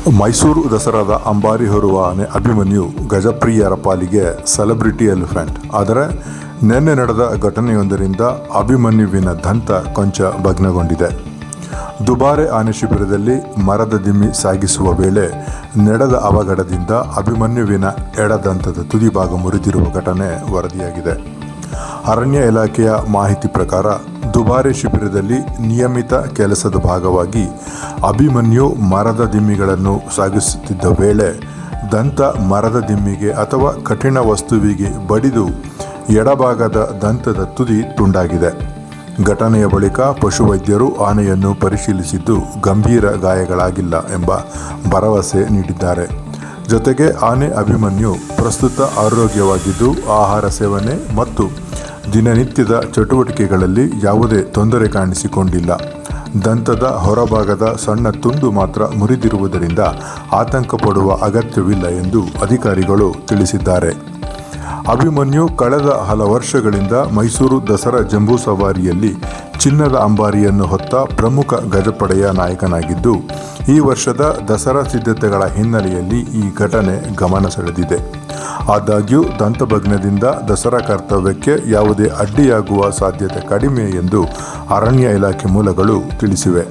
ಮೈಸೂರು ದಸರಾದ ಅಂಬಾರಿ ಹೊರುವ ಆನೆ ಅಭಿಮನ್ಯು ಗಜಪ್ರಿಯರ ಪಾಲಿಗೆ ಸೆಲೆಬ್ರಿಟಿ ಎಲಿಫೆಂಟ್. ಆದರೆ ನಿನ್ನೆ ನಡೆದ ಘಟನೆಯೊಂದರಿಂದ ಅಭಿಮನ್ಯುವಿನ ದಂತ ಕೊಂಚ ಭಗ್ನಗೊಂಡಿದೆ. ದುಬಾರೆ ಆನೆ ಶಿಬಿರದಲ್ಲಿ ಮರದ ದಿಮ್ಮಿ ಸಾಗಿಸುವ ವೇಳೆ ನಡೆದ ಅವಘಡದಿಂದ ಅಭಿಮನ್ಯುವಿನ ಎಡದಂತದ ತುದಿಭಾಗ ಮುರಿದಿರುವ ಘಟನೆ ವರದಿಯಾಗಿದೆ. ಅರಣ್ಯ ಇಲಾಖೆಯ ಮಾಹಿತಿ ಪ್ರಕಾರ ದುಬಾರೆ ಶಿಬಿರದಲ್ಲಿ ನಿಯಮಿತ ಕೆಲಸದ ಭಾಗವಾಗಿ ಅಭಿಮನ್ಯು ಮರದ ದಿಮ್ಮಿಗಳನ್ನು ಸಾಗಿಸುತ್ತಿದ್ದ ವೇಳೆ ದಂತ ಮರದ ದಿಮ್ಮಿಗೆ ಅಥವಾ ಕಠಿಣ ವಸ್ತುವಿಗೆ ಬಡಿದು ಎಡಭಾಗದ ದಂತದ ತುದಿ ತುಂಡಾಗಿದೆ. ಘಟನೆಯ ಬಳಿಕ ಪಶುವೈದ್ಯರು ಆನೆಯನ್ನು ಪರಿಶೀಲಿಸಿದ್ದು ಗಂಭೀರ ಗಾಯಗಳಾಗಿಲ್ಲ ಎಂಬ ಭರವಸೆ ನೀಡಿದ್ದಾರೆ. ಜೊತೆಗೆ ಆನೆ ಅಭಿಮನ್ಯು ಪ್ರಸ್ತುತ ಆರೋಗ್ಯವಾಗಿದ್ದು ಆಹಾರ ಸೇವನೆ ಮತ್ತು ದಿನನಿತ್ಯದ ಚಟುವಟಿಕೆಗಳಲ್ಲಿ ಯಾವುದೇ ತೊಂದರೆ ಕಾಣಿಸಿಕೊಂಡಿಲ್ಲ. ದಂತದ ಹೊರಭಾಗದ ಸಣ್ಣ ತುಂಡು ಮಾತ್ರ ಮುರಿದಿರುವುದರಿಂದ ಆತಂಕ ಪಡುವ ಅಗತ್ಯವಿಲ್ಲ ಎಂದು ಅಧಿಕಾರಿಗಳು ತಿಳಿಸಿದ್ದಾರೆ. ಅಭಿಮನ್ಯು ಕಳೆದ ಹಲವು ವರ್ಷಗಳಿಂದ ಮೈಸೂರು ದಸರಾ ಜಂಬೂ ಸವಾರಿಯಲ್ಲಿ ಚಿನ್ನದ ಅಂಬಾರಿಯನ್ನು ಹೊತ್ತ ಪ್ರಮುಖ ಗಜಪಡೆಯ ನಾಯಕನಾಗಿದ್ದು, ಈ ವರ್ಷದ ದಸರಾ ಸಿದ್ಧತೆಗಳ ಹಿನ್ನೆಲೆಯಲ್ಲಿ ಈ ಘಟನೆ ಗಮನ ಸೆಳೆದಿದೆ. ಆದಾಗ್ಯೂ ದಂತಭಗ್ನದಿಂದ ದಸರಾ ಕರ್ತವ್ಯಕ್ಕೆ ಯಾವುದೇ ಅಡ್ಡಿಯಾಗುವ ಸಾಧ್ಯತೆ ಕಡಿಮೆ ಎಂದು ಅರಣ್ಯ ಇಲಾಖೆ ಮೂಲಗಳು ತಿಳಿಸಿವೆ.